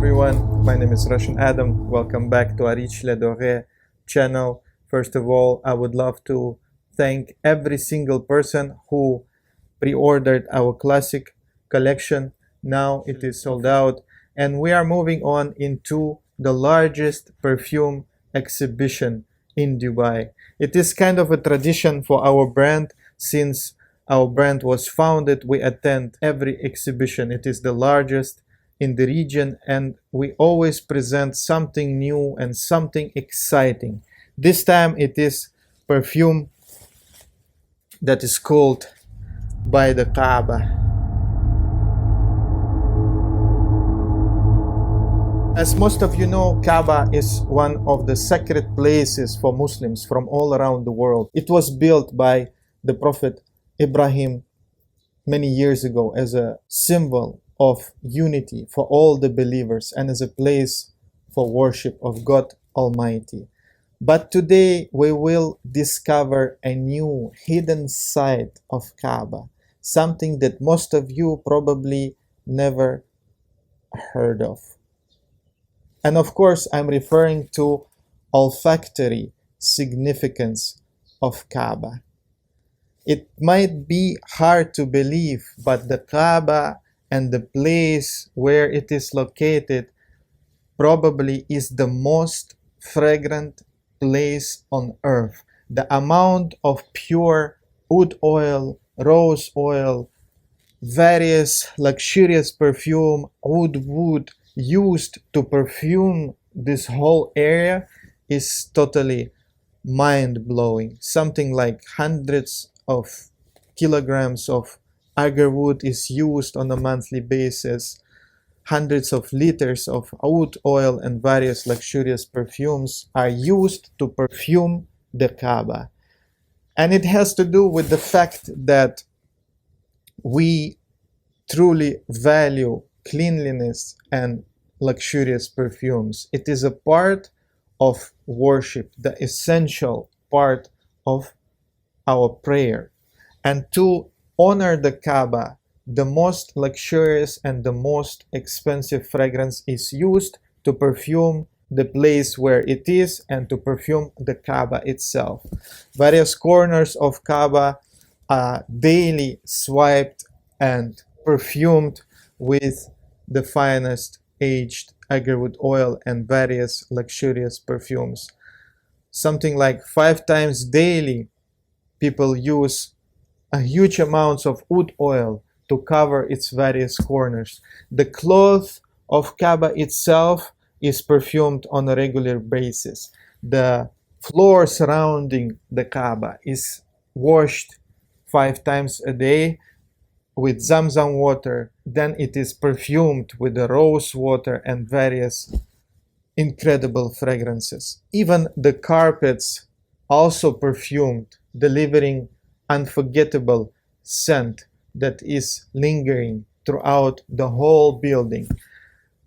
everyone, my name is Russian Adam. Welcome back to Areej Dore channel. First of all, I would love to thank every single person who pre-ordered our classic collection. Now it is sold out, and we are moving on into the largest perfume exhibition in Dubai. It is kind of a tradition for our brand. Since our brand was founded, we attend every exhibition. It is the largest in the region, and we always present something new and something exciting. This time it is perfume that is called by the Kaaba. As most of you know, Kaaba is one of the sacred places for Muslims from all around the world. It was built by the Prophet Ibrahim many years ago as a symbol of unity for all the believers and as a place for worship of God Almighty. But today we will discover a new hidden side of Kaaba, something that most of you probably never heard of. And of course, I'm referring to olfactory significance of Kaaba. It might be hard to believe, but the Kaaba and the place where it is located probably is the most fragrant place on earth. The amount of pure oud oil, rose oil, various luxurious perfume, oud wood used to perfume this whole area is totally mind-blowing. Something like hundreds of kilograms of agarwood is used on a monthly basis. Hundreds of liters of oud oil and various luxurious perfumes are used to perfume the Kaaba. And it has to do with the fact that we truly value cleanliness and luxurious perfumes. It is a part of worship, the essential part of our prayer. And to honor the Kaaba, the most luxurious and the most expensive fragrance is used to perfume the place where it is and to perfume the Kaaba itself. Various corners of Kaaba are daily swiped and perfumed with the finest aged agarwood oil and various luxurious perfumes. Something like 5 times daily, people use a huge amounts of oud oil to cover its various corners. The cloth of Kaaba itself is perfumed on a regular basis. The floor surrounding the Kaaba is washed 5 times a day with Zamzam water. Then it is perfumed with the rose water and various incredible fragrances. Even the carpets also perfumed, delivering unforgettable scent that is lingering throughout the whole building.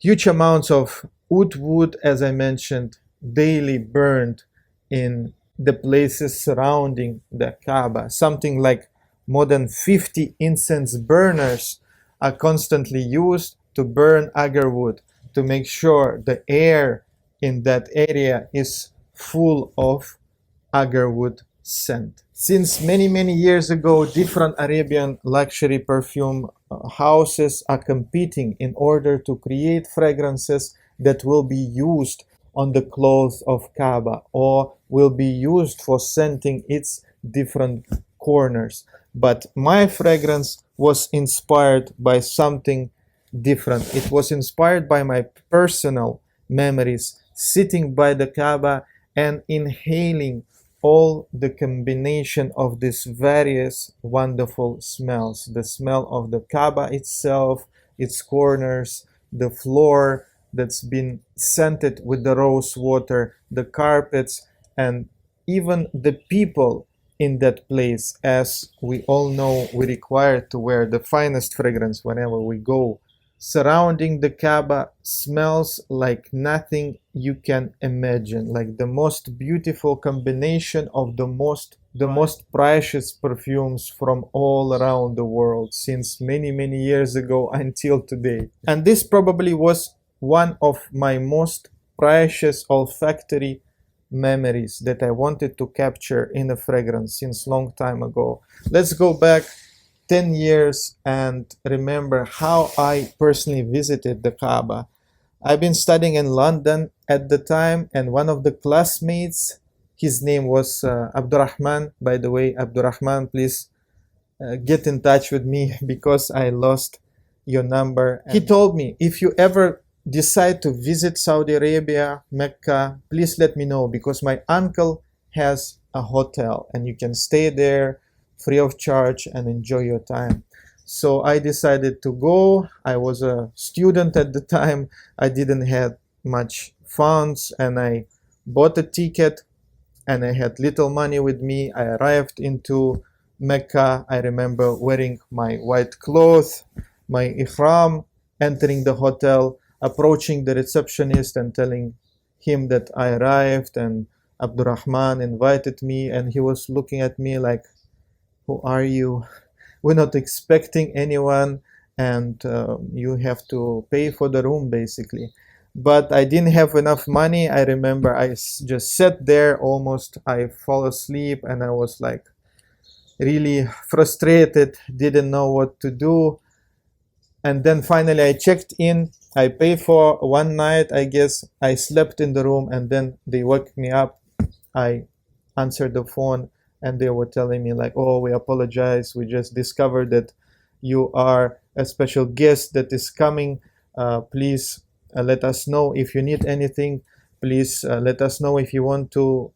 Huge amounts of oud wood, as I mentioned, daily burned in the places surrounding the Kaaba. Something like more than 50 incense burners are constantly used to burn agarwood to make sure the air in that area is full of agarwood scent. Since many years ago, different Arabian luxury perfume houses are competing in order to create fragrances that will be used on the clothes of Kaaba or will be used for scenting its different corners. But my fragrance was inspired by something different. It was inspired by my personal memories sitting by the Kaaba and inhaling all the combination of these various wonderful smells. The smell of the Kaaba itself, its corners, the floor that's been scented with the rose water, the carpets, and even the people in that place. As we all know, we require to wear the finest fragrance whenever we go. Surrounding the Kaaba smells like nothing you can imagine, like the most beautiful combination of the most precious perfumes from all around the world since many years ago until today. And this probably was one of my most precious olfactory memories that I wanted to capture in a fragrance since long time ago. Let's go back 10 years and remember how I personally visited the Kaaba. I've been studying in London at the time, and one of the classmates, his name was Abdurrahman. By the way, Abdurrahman, please get in touch with me because I lost your number. He told me, if you ever decide to visit Saudi Arabia, Mecca, please let me know, because my uncle has a hotel and you can stay there free of charge and enjoy your time. So I decided to go. I was a student at the time. I didn't have much funds, and I bought a ticket, and I had little money with me. I arrived into Mecca. I remember wearing my white clothes, my ihram, entering the hotel, approaching the receptionist and telling him that I arrived, and Abdurrahman invited me, and he was looking at me like, who are you? We're not expecting anyone, and you have to pay for the room basically. But I didn't have enough money. I remember I just sat there, almost I fall asleep, and I was like really frustrated, didn't know what to do. And then finally I checked in. I paid for one night, I guess. I slept in the room, and then they woke me up. I answered the phone, and they were telling me like, oh, we apologize, we just discovered that you are a special guest that is coming. Please let us know if you need anything. Please let us know if you want to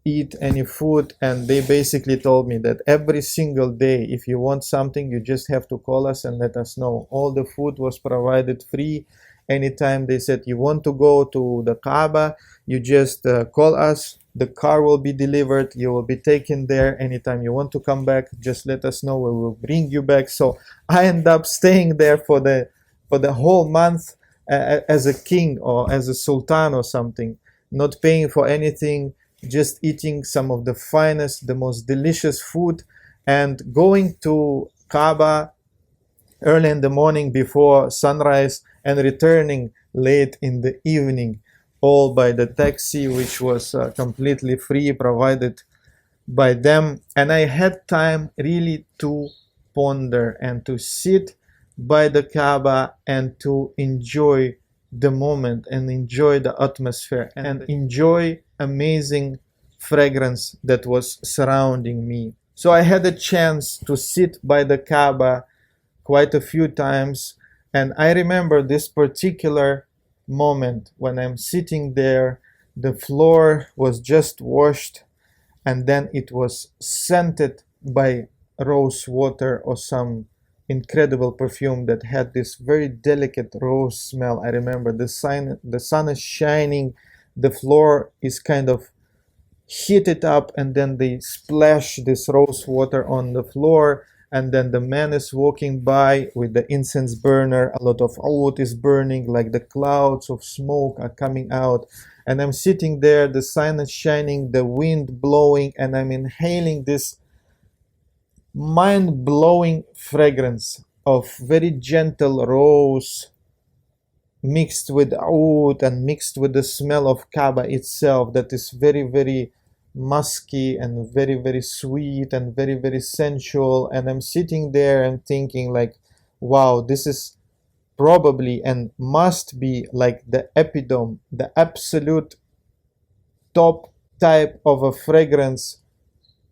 eat any food. And they basically told me that every single day, if you want something, you just have to call us and let us know. All the food was provided free. Anytime they said you want to go to the Kaaba, you just call us. The car will be delivered. You will be taken there. Anytime you want to come back, just let us know. We will bring you back. So I end up staying there for the whole month as a king or as a sultan or something, not paying for anything, just eating some of the finest, the most delicious food, and going to Kaaba early in the morning before sunrise and returning late in the evening, all by the taxi, which was completely free, provided by them. And I had time really to ponder and to sit by the Kaaba and to enjoy the moment and enjoy the atmosphere and enjoy amazing fragrance that was surrounding me. So I had a chance to sit by the Kaaba quite a few times, and I remember this particular moment when I'm sitting there. The floor was just washed, and then it was scented by rose water or some incredible perfume that had this very delicate rose smell. I remember the sun is shining, the floor is kind of heated up, and then they splash this rose water on the floor, and then the man is walking by with the incense burner. A lot of oud is burning, like the clouds of smoke are coming out, and I'm sitting there, the sun is shining, the wind blowing, and I'm inhaling this mind-blowing fragrance of very gentle rose mixed with oud and mixed with the smell of Kaaba itself, that is very, very musky and very, very sweet and very, very sensual. And I'm sitting there and thinking like, wow, this is probably and must be like the epitome, the absolute top type of a fragrance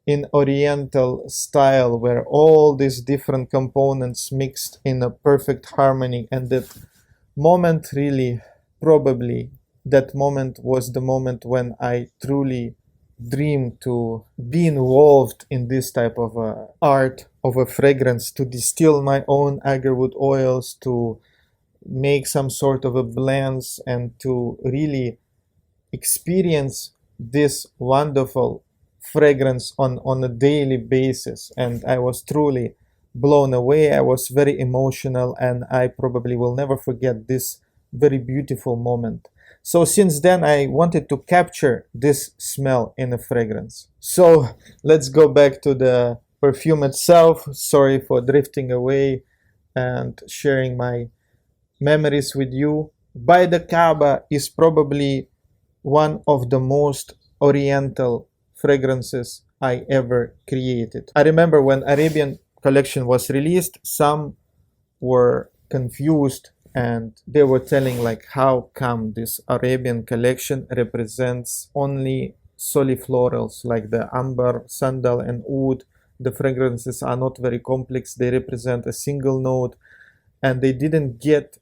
in Oriental style, where all these different components mixed in a perfect harmony. And that moment really, probably that moment was the moment when I truly dreamed to be involved in this type of art of a fragrance, to distill my own agarwood oils, to make some sort of a blends, and to really experience this wonderful fragrance on a daily basis. And I was truly blown away. I was very emotional, and I probably will never forget this very beautiful moment. So since then I wanted to capture this smell in a fragrance. So let's go back to the perfume itself. Sorry for drifting away and sharing my memories with you. by the Kaaba is probably one of the most oriental fragrances I ever created. I remember when Arabian collection was released, some were confused and they were telling like, how come this Arabian collection represents only soliflorals like the amber, sandal and oud. The fragrances are not very complex, they represent a single note, and they didn't get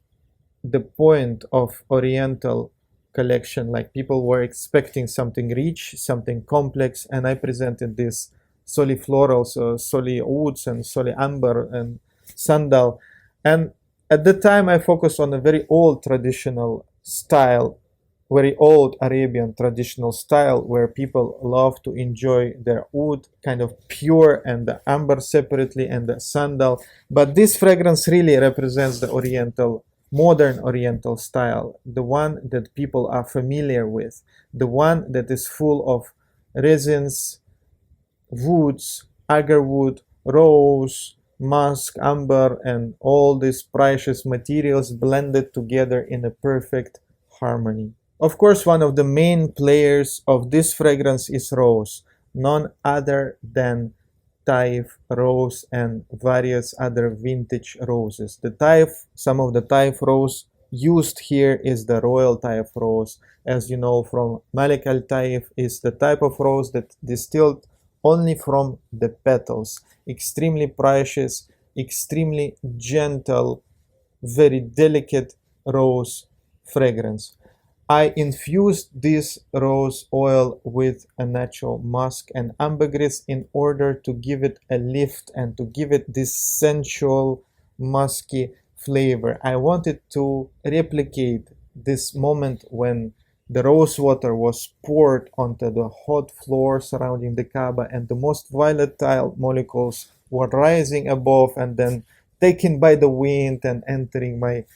the point of oriental collection. Like, people were expecting something rich, something complex, and I presented this soliflorals, soli ouds and soli amber and sandal. And at the time I focused on a very old traditional style, very old Arabian traditional style, where people love to enjoy their oud kind of pure and the amber separately and the sandal. But this fragrance really represents the oriental, modern oriental style, the one that people are familiar with, the one that is full of resins, woods, agarwood, rose, musk, amber, and all these precious materials blended together in a perfect harmony. Of course, one of the main players of this fragrance is rose, none other than Taif rose and various other vintage roses. The Taif, some of the Taif rose used here is the royal Taif rose. As you know from Malik al Taif, is the type of rose that distilled only from the petals. Extremely precious, extremely gentle, very delicate rose fragrance. I infused this rose oil with a natural musk and ambergris in order to give it a lift and to give it this sensual, musky flavor. I wanted to replicate this moment when the rose water was poured onto the hot floor surrounding the Kaaba and the most volatile molecules were rising above and then taken by the wind and entering my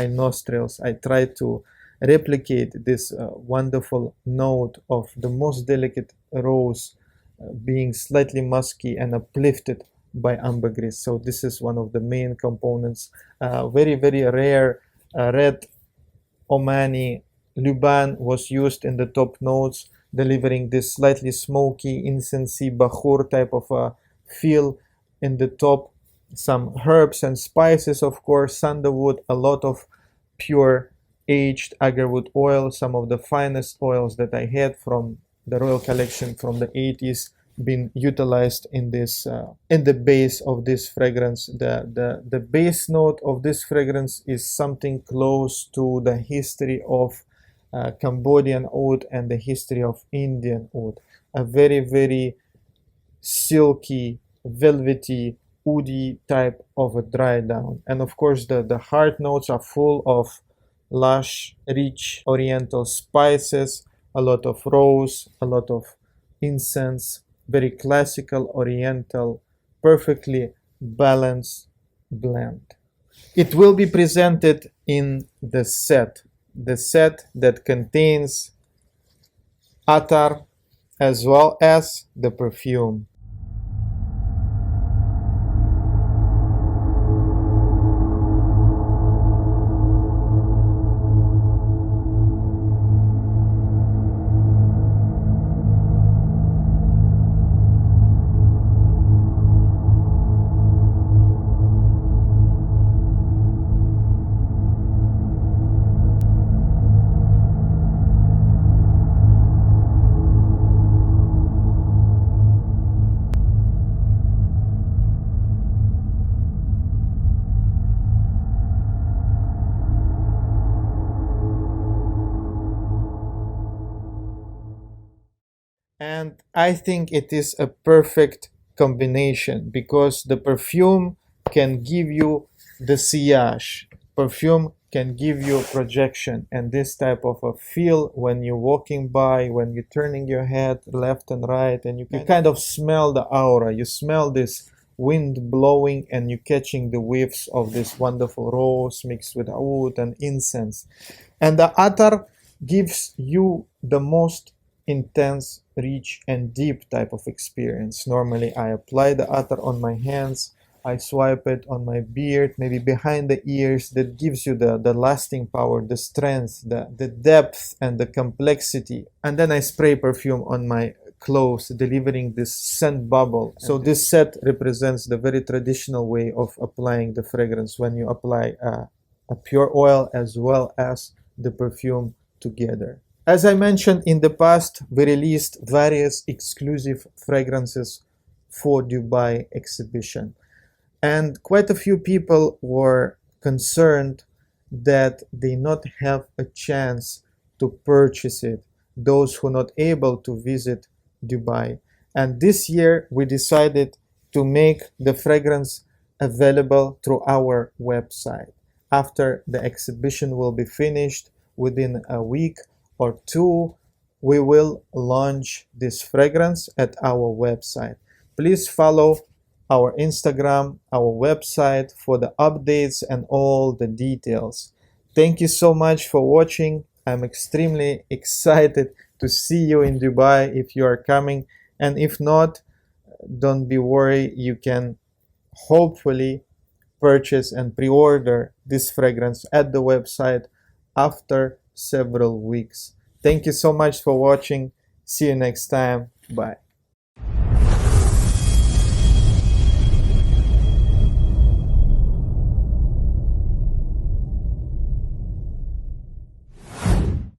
nostrils. I tried to replicate this wonderful note of the most delicate rose being slightly musky and uplifted by ambergris. So this is one of the main components. Very, very rare red Omani Luban was used in the top notes, delivering this slightly smoky, incensey, bakhur type of a feel in the top. Some herbs and spices, of course, sandalwood, a lot of pure aged agarwood oil, some of the finest oils that I had from the royal collection from the 80s been utilized in this in the base of this fragrance. The base note of this fragrance is something close to the history of Cambodian oud and the history of Indian oud. A very, very silky, velvety, woody type of a dry down. And of course the heart notes are full of lush, rich oriental spices, a lot of rose, a lot of incense, very classical oriental, perfectly balanced blend. It will be presented in the set that contains Attar as well as the perfume. And I think it is a perfect combination because the perfume can give you the sillage. Perfume can give you projection and this type of a feel when you're walking by, when you're turning your head left and right, and you kind of smell the aura. You smell this wind blowing and you catching the whiffs of this wonderful rose mixed with oud and incense. And the attar gives you the most intense, rich, and deep type of experience. Normally, I apply the attar on my hands I swipe it on my beard, maybe behind the ears. That gives you the lasting power, the strength, the depth, and the complexity. And then I spray perfume on my clothes, delivering this scent bubble. So this set represents the very traditional way of applying the fragrance, when you apply a pure oil as well as the perfume together. As I mentioned in the past, we released various exclusive fragrances for Dubai exhibition. And quite a few people were concerned that they not have a chance to purchase it, those who are not able to visit Dubai. And this year we decided to make the fragrance available through our website. After the exhibition will be finished, within a week or two, we will launch this fragrance at our website. Please follow our Instagram, our website for the updates and all the details. Thank you so much for watching. I'm extremely excited to see you in Dubai if you are coming, and if not, don't be worried. You can hopefully purchase and pre-order this fragrance at the website after several weeks. Thank you so much for watching. See you next time. Bye.